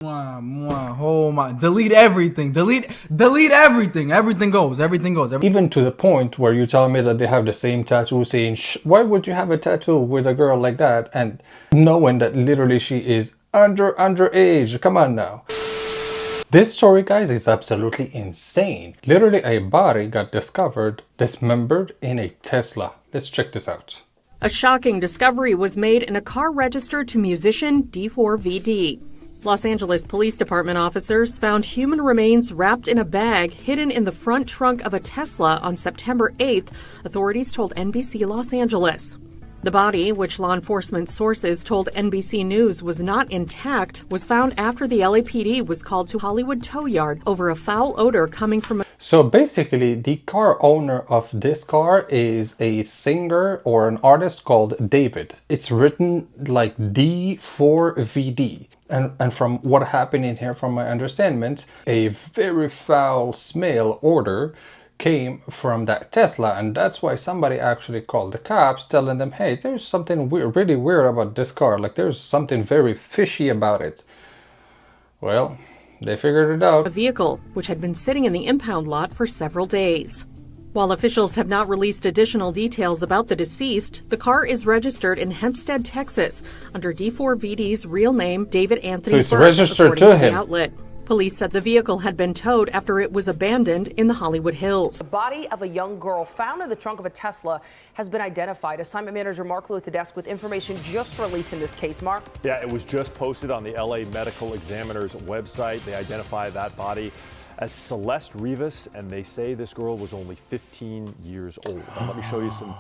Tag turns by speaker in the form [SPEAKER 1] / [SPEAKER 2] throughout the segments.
[SPEAKER 1] Mwah, mwah, oh my, delete everything, delete everything, everything goes.
[SPEAKER 2] Even to the point where you tell me that they have the same tattoo saying, why would you have a tattoo with a girl like that? And knowing that literally she is underage, come on now. This story, guys, is absolutely insane. Literally a body got discovered dismembered in a Tesla. Let's check this out.
[SPEAKER 3] A shocking discovery was made in a car registered to musician d4vd. Los Angeles Police Department officers found human remains wrapped in a bag hidden in the front trunk of a Tesla on September 8th, authorities told NBC Los Angeles. The body, which law enforcement sources told NBC News was not intact, was found after the LAPD was called to Hollywood tow yard over a foul odor coming from a...
[SPEAKER 2] So basically, the car owner of this car is a singer or an artist called David. It's written like d4vd. And from what happened in here, from my understanding, a very foul smell odor came from that Tesla, and that's why somebody actually called the cops telling them, hey, there's something weird, really weird about this car, like there's something very fishy about it. Well, they figured it out.
[SPEAKER 3] A vehicle, which had been sitting in the impound lot for several days. While officials have not released additional details about the deceased, the car is registered in Hempstead, Texas, under d4vd's real name, David Anthony Burke,
[SPEAKER 2] so it's registered to him.
[SPEAKER 3] The outlet. Police said the vehicle had been towed after it was abandoned in the Hollywood Hills.
[SPEAKER 4] The body of a young girl found in the trunk of a Tesla has been identified. Assignment manager Mark Lou at the desk with information just released in this case. Mark?
[SPEAKER 5] Yeah, it was just posted on the LA Medical Examiner's website. They identify that body as Celeste Rivas, and they say this girl was only 15 years old. Now, let me show you some.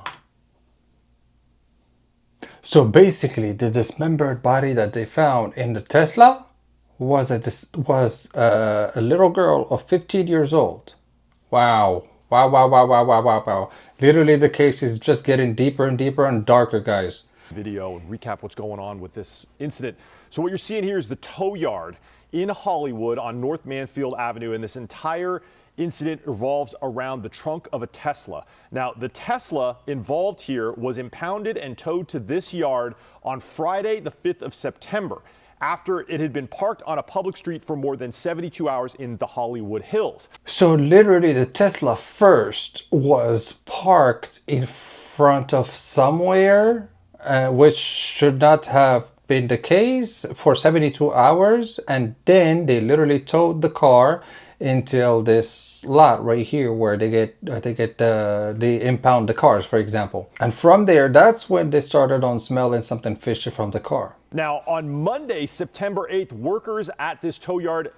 [SPEAKER 2] So basically, the dismembered body that they found in the Tesla was a little girl of 15 years old. Wow. Wow. Literally, the case is just getting deeper and deeper and darker, guys.
[SPEAKER 5] Video and recap what's going on with this incident. So what you're seeing here is the tow yard in Hollywood on North Mansfield Avenue, and this entire incident revolves around the trunk of a Tesla. Now, the Tesla involved here was impounded and towed to this yard on Friday, the 5th of September, after it had been parked on a public street for more than 72 hours in the Hollywood Hills.
[SPEAKER 2] So literally, the Tesla first was parked in front of somewhere, which should not have been the case for 72 hours, and then they literally towed the car until this lot right here where they impound the cars, for example. And from there, that's when they started on smelling something fishy from the car.
[SPEAKER 5] Now, on Monday, September 8th, workers at this tow yard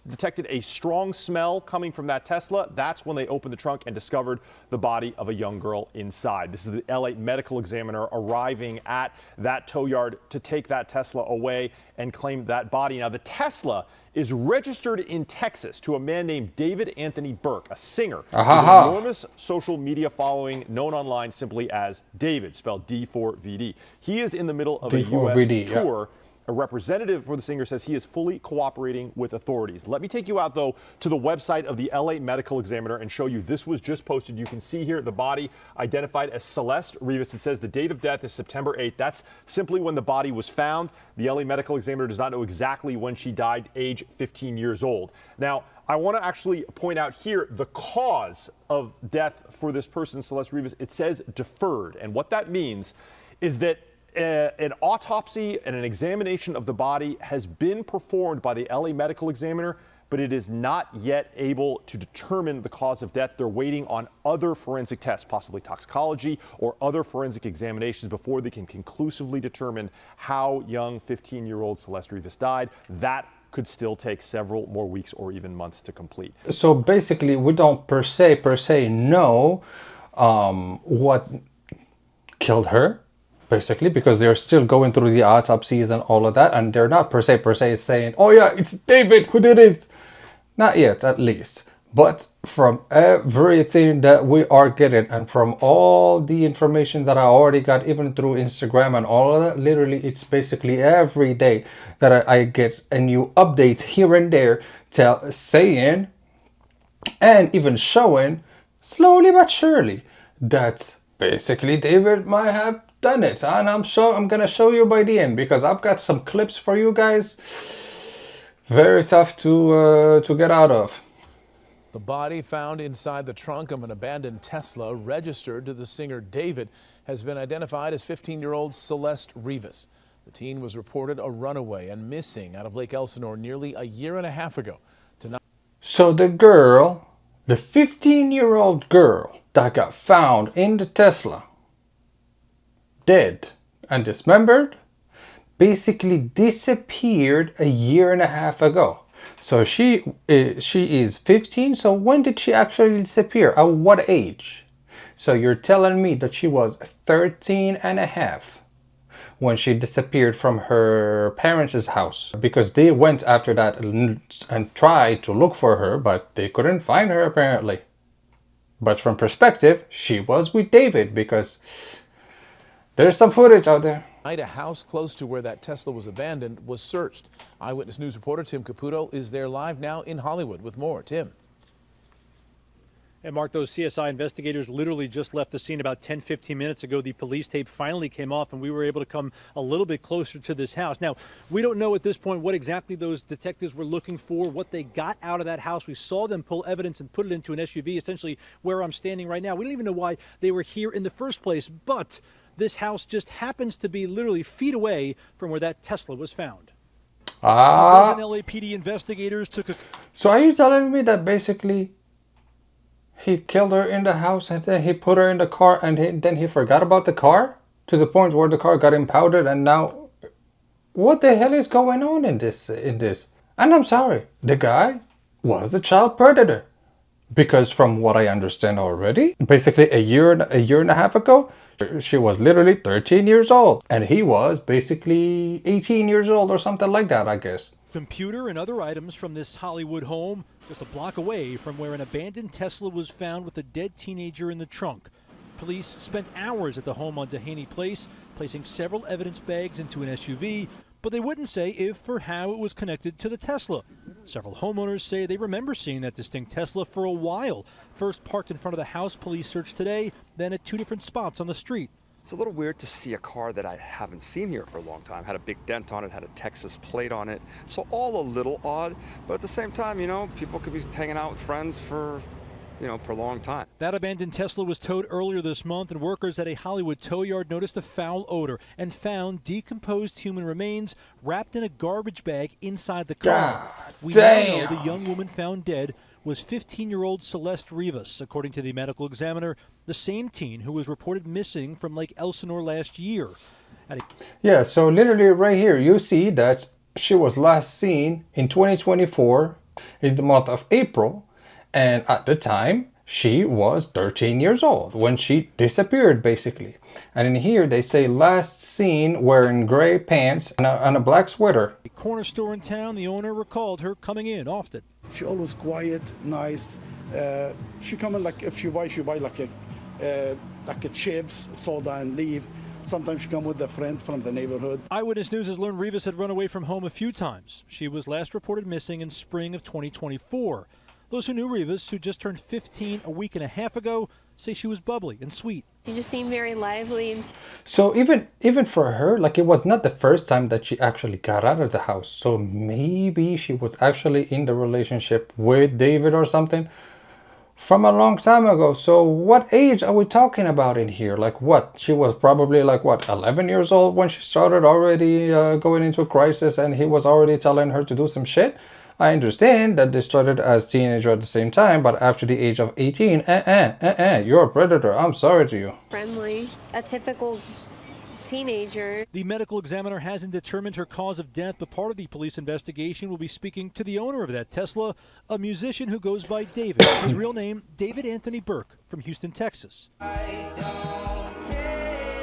[SPEAKER 5] detected a strong smell coming from that Tesla. That's when they opened the trunk and discovered the body of a young girl inside. This is the LA Medical Examiner arriving at that tow yard to take that Tesla away and claim that body. Now, the Tesla is registered in Texas to a man named David Anthony Burke, a singer with an enormous social media following, known online simply as David, spelled D4vd. He is in the middle of a U.S. tour. Yeah. A representative for the singer says he is fully cooperating with authorities. Let me take you out, though, to the website of the LA Medical Examiner and show you. This was just posted. You can see here the body identified as Celeste Rivas. It says the date of death is September 8th. That's simply when the body was found. The LA Medical Examiner does not know exactly when she died, age 15 years old. Now, I want to actually point out here the cause of death for this person, Celeste Rivas. It says deferred. And what that means is that an autopsy and an examination of the body has been performed by the LA Medical Examiner, but it is not yet able to determine the cause of death. They're waiting on other forensic tests, possibly toxicology or other forensic examinations, before they can conclusively determine how young 15-year-old Celeste Rivas died. That could still take several more weeks or even months to complete.
[SPEAKER 2] So basically, we don't per se know what killed her, basically, because they're still going through the autopsies and all of that, and they're not per se saying, oh yeah, it's David who did it. Not yet, at least. But from everything that we are getting, and from all the information that I already got, even through Instagram and all of that, literally it's basically every day that I get a new update here and there saying and even showing, slowly but surely, that basically David might have done it. And I'm gonna show you by the end, because I've got some clips for you guys. Very tough to get out of.
[SPEAKER 6] The body found inside the trunk of an abandoned Tesla registered to the singer David has been identified as 15-year-old Celeste Rivas. The teen was reported a runaway and missing out of Lake Elsinore nearly a year and a half ago.
[SPEAKER 2] So the girl, the 15-year-old girl that got found in the Tesla, dead and dismembered, basically disappeared a year and a half ago. So she is 15. So when did she actually disappear? At what age? So you're telling me that she was 13 and a half when she disappeared from her parents' house, because they went after that and tried to look for her, but they couldn't find her apparently. But from perspective, she was with David, because there's some footage out there.
[SPEAKER 6] A house close to where that Tesla was abandoned was searched. Eyewitness News reporter Tim Caputo is there live now in Hollywood with more. Tim.
[SPEAKER 7] And Mark, those CSI investigators literally just left the scene about 10-15 minutes ago. The police tape finally came off and we were able to come a little bit closer to this house. Now, we don't know at this point what exactly those detectives were looking for, what they got out of that house. We saw them pull evidence and put it into an SUV, essentially where I'm standing right now. We don't even know why they were here in the first place, but this house just happens to be literally feet away from where that Tesla was found. A dozen LAPD investigators took a...
[SPEAKER 2] So are you telling me that basically he killed her in the house and then he put her in the car and then he forgot about the car? To the point where the car got impounded, and now... What the hell is going on in this? And I'm sorry, the guy was a child predator. Because from what I understand already, basically a year and a half ago, she was literally 13 years old. And he was basically 18 years old or something like that, I guess.
[SPEAKER 7] Computer and other items from this Hollywood home just a block away from where an abandoned Tesla was found with a dead teenager in the trunk. Police spent hours at the home on Dehaney Place, placing several evidence bags into an SUV, but they wouldn't say if or how it was connected to the Tesla. Several homeowners say they remember seeing that distinct Tesla for a while. First parked in front of the house police searched today, then at two different spots on the street.
[SPEAKER 8] It's a little weird to see a car that I haven't seen here for a long time. Had a big dent on it, had a Texas plate on it. So all a little odd, but at the same time, you know, people could be hanging out with friends for a long time.
[SPEAKER 7] That abandoned Tesla was towed earlier this month, and workers at a Hollywood tow yard noticed a foul odor and found decomposed human remains wrapped in a garbage bag inside the car. We now know the young woman found dead was 15-year-old Celeste Rivas, according to the medical examiner, the same teen who was reported missing from Lake Elsinore last year.
[SPEAKER 2] Yeah, so literally right here, you see that she was last seen in 2024 in the month of April. And at the time, she was 13 years old when she disappeared, basically. And in here, they say last seen wearing gray pants and a black sweater.
[SPEAKER 7] A corner store in town, the owner recalled her coming in often.
[SPEAKER 9] She always quiet, nice. She come in like if she buy like a chips, soda, and leave. Sometimes she come with a friend from the neighborhood.
[SPEAKER 7] Eyewitness News has learned Rivas had run away from home a few times. She was last reported missing in spring of 2024. Those who knew Rivas, who just turned 15 a week and a half ago, say she was bubbly and sweet.
[SPEAKER 10] She just seemed very lively.
[SPEAKER 2] So even for her, like, it was not the first time that she actually got out of the house. So maybe she was actually in the relationship with David or something from a long time ago. So what age are we talking about in here? Like what? She was probably like what, 11 years old when she started already going into a crisis, and he was already telling her to do some shit. I understand that they started as teenagers at the same time, but after the age of 18, you're a predator. I'm sorry to you.
[SPEAKER 10] Friendly, a typical teenager.
[SPEAKER 7] The medical examiner hasn't determined her cause of death, but part of the police investigation will be speaking to the owner of that Tesla, a musician who goes by David. His real name, David Anthony Burke, from Houston, Texas.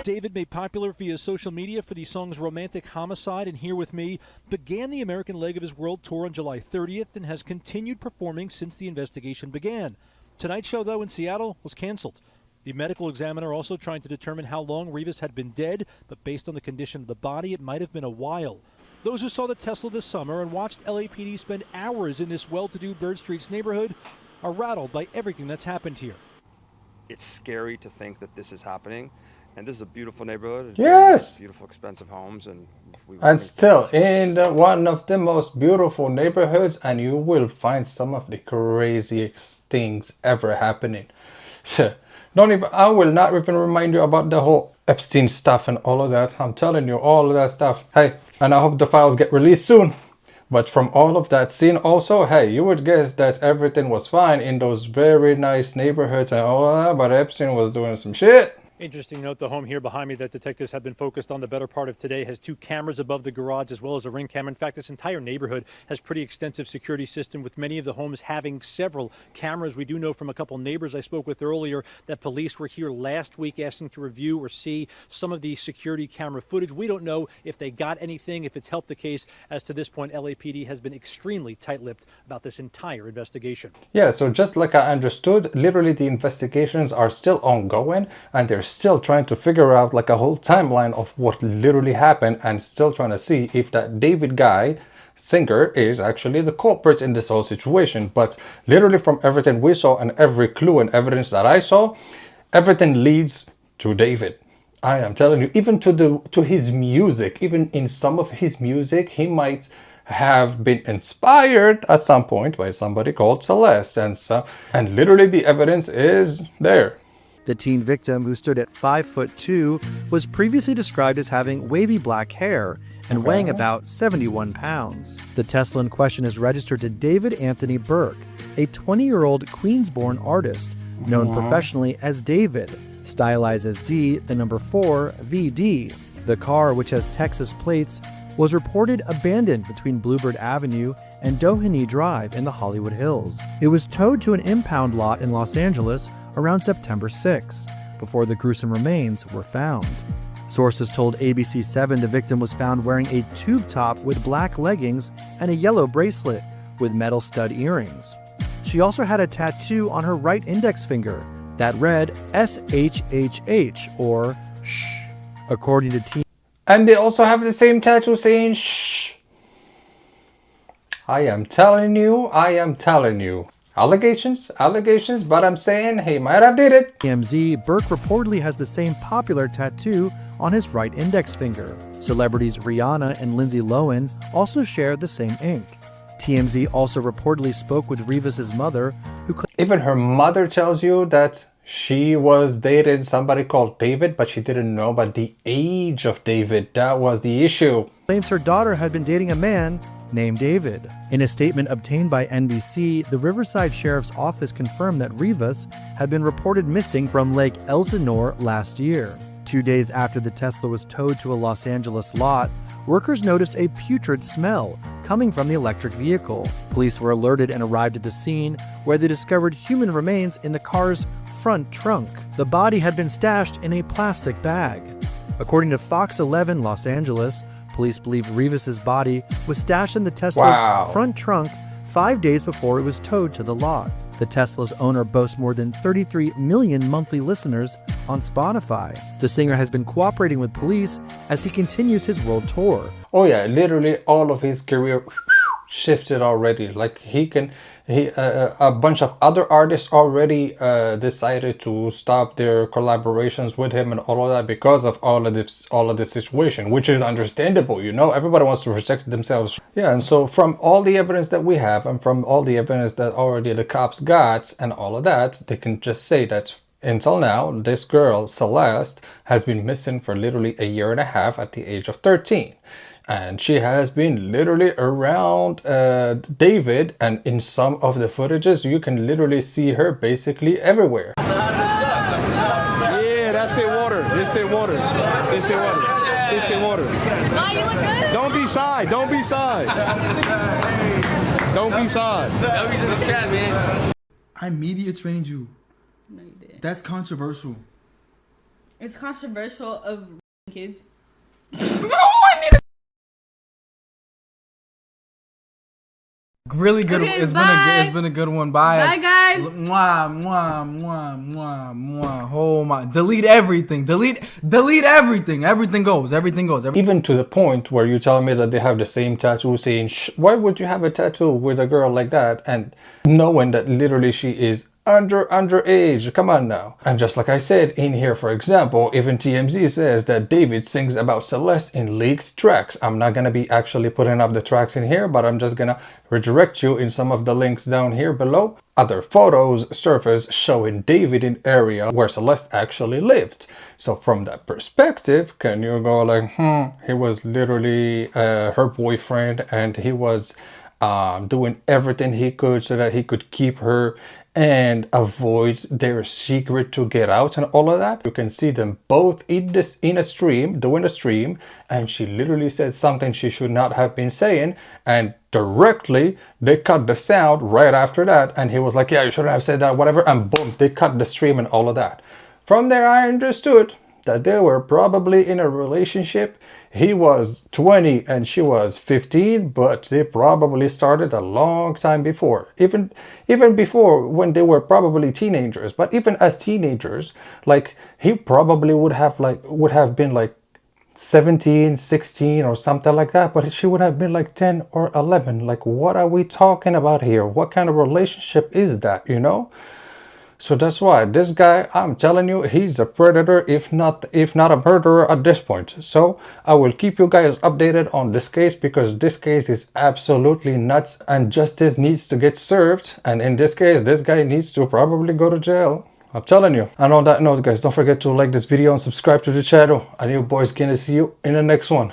[SPEAKER 7] David, made popular via social media for the songs Romantic Homicide and Here With Me, began the American leg of his world tour on July 30th and has continued performing since the investigation began. Tonight's show, though, in Seattle was canceled. The medical examiner also trying to determine how long Rivas had been dead, but based on the condition of the body, it might have been a while. Those who saw the Tesla this summer and watched LAPD spend hours in this well-to-do Bird Streets neighborhood are rattled by everything that's happened here.
[SPEAKER 8] It's scary to think that this is happening. And this is a beautiful neighborhood.
[SPEAKER 2] Yes.
[SPEAKER 8] Beautiful, expensive homes, and
[SPEAKER 2] still in one of the most beautiful neighborhoods, and you will find some of the craziest things ever happening. I will not even remind you about the whole Epstein stuff and all of that. I'm telling you all of that stuff. Hey, and I hope the files get released soon. But from all of that scene also, hey, you would guess that everything was fine in those very nice neighborhoods and all of that, but Epstein was doing some shit.
[SPEAKER 7] Interesting note, the home here behind me that detectives have been focused on the better part of today has 2 cameras above the garage as well as a ring camera. In fact, this entire neighborhood has pretty extensive security system, with many of the homes having several cameras. We do know from a couple neighbors I spoke with earlier that police were here last week asking to review or see some of the security camera footage. We don't know if they got anything, if it's helped the case. As to this point, LAPD has been extremely tight-lipped about this entire investigation.
[SPEAKER 2] Yeah, so just like I understood, literally the investigations are still ongoing, and they're still trying to figure out like a whole timeline of what literally happened, and still trying to see if that David guy, singer, is actually the culprit in this whole situation. But literally from everything we saw and every clue and evidence that I saw, everything leads to David. I am telling you, even to his music, even in some of his music, he might have been inspired at some point by somebody called Celeste, and literally the evidence is there.
[SPEAKER 11] The teen victim, who stood at 5'2", was previously described as having wavy black hair and weighing about 71 pounds. The Tesla in question is registered to David Anthony Burke, a 20-year-old Queens-born artist known professionally as David, stylized as D, the number 4vd. The car, which has Texas plates, was reported abandoned between Bluebird Avenue and Doheny Drive in the Hollywood Hills. It was towed to an impound lot in Los Angeles around September 6, before the gruesome remains were found. Sources told ABC7 the victim was found wearing a tube top with black leggings and a yellow bracelet with metal stud earrings. She also had a tattoo on her right index finger that read SHHH, or shh, according to Team.
[SPEAKER 2] And they also have the same tattoo saying shh. I am telling you. Allegations, but I'm saying he might have did it.
[SPEAKER 11] TMZ, Burke reportedly has the same popular tattoo on his right index finger. Celebrities Rihanna and Lindsay Lohan also share the same ink. TMZ also reportedly spoke with Rivas's mother, who
[SPEAKER 2] even her mother tells you that she was dating somebody called David, but she didn't know about the age of David. That was the issue.
[SPEAKER 11] Claims her daughter had been dating a man named David. In a statement obtained by NBC, the Riverside Sheriff's Office confirmed that Rivas had been reported missing from Lake Elsinore last year. 2 days after the Tesla was towed to a Los Angeles lot, workers noticed a putrid smell coming from the electric vehicle. Police were alerted and arrived at the scene, where they discovered human remains in the car's front trunk. The body had been stashed in a plastic bag. According to Fox 11 Los Angeles, police believe Rivas's body was stashed in the Tesla's front trunk 5 days before it was towed to the lot. The Tesla's owner boasts more than 33 million monthly listeners on Spotify. The singer has been cooperating with police as he continues his world tour.
[SPEAKER 2] Oh yeah, literally all of his career shifted already. Like a bunch of other artists already decided to stop their collaborations with him and all of that because of all of this situation, which is understandable. You know, everybody wants to protect themselves. Yeah, and so from all the evidence that we have and from all the evidence that already the cops got and all of that, they can just say that until now, this girl Celeste has been missing for literally a year and a half at the age of 13. And she has been literally around David, and in some of the footages you can literally see her basically everywhere.
[SPEAKER 12] Yeah, that's it, water. This it, water. This it, water. This it, water.
[SPEAKER 10] Oh, you look good.
[SPEAKER 12] Don't be shy. Don't be shy. Don't be shy.
[SPEAKER 13] W's in the chat, man.
[SPEAKER 1] I media trained you.
[SPEAKER 14] No, you didn't.
[SPEAKER 1] That's controversial.
[SPEAKER 14] It's controversial of kids.
[SPEAKER 1] Really good.
[SPEAKER 14] Okay,
[SPEAKER 1] it's been a good one. Bye.
[SPEAKER 14] Bye, guys.
[SPEAKER 1] Mwah, mwah, mwah, mwah, mwah. Oh my! Delete everything. Delete everything. Everything goes.
[SPEAKER 2] Even to the point where you tell me that they have the same tattoo saying, "Shh, why would you have a tattoo with a girl like that?" And knowing that literally she is underage, come on now. And just like I said in here, for example, even TMZ says that David sings about Celeste in leaked tracks. I'm not gonna be actually putting up the tracks in here, but I'm just gonna redirect you in some of the links down here below. Other photos surface showing David in area where Celeste actually lived. So from that perspective, can you go like, he was literally her boyfriend, and he was doing everything he could so that he could keep her and avoid their secret to get out and all of that. You can see them both in a stream, doing a stream, and she literally said something she should not have been saying, and directly they cut the sound right after that, and he was like, yeah, you shouldn't have said that, whatever, and boom, they cut the stream and all of that. From there I understood that they were probably in a relationship. He was 20 and she was 15, but they probably started a long time before, even before, when they were probably teenagers. But even as teenagers, like, he probably would have been like 17, 16 or something like that, but she would have been like 10 or 11. Like, what are we talking about here? What kind of relationship is that, you know? So that's why this guy, I'm telling you, he's a predator, if not a murderer at this point. So I will keep you guys updated on this case, because this case is absolutely nuts and justice needs to get served. And in this case, this guy needs to probably go to jail. I'm telling you. And on that note, guys, don't forget to like this video and subscribe to the channel. And you boys, gonna see you in the next one.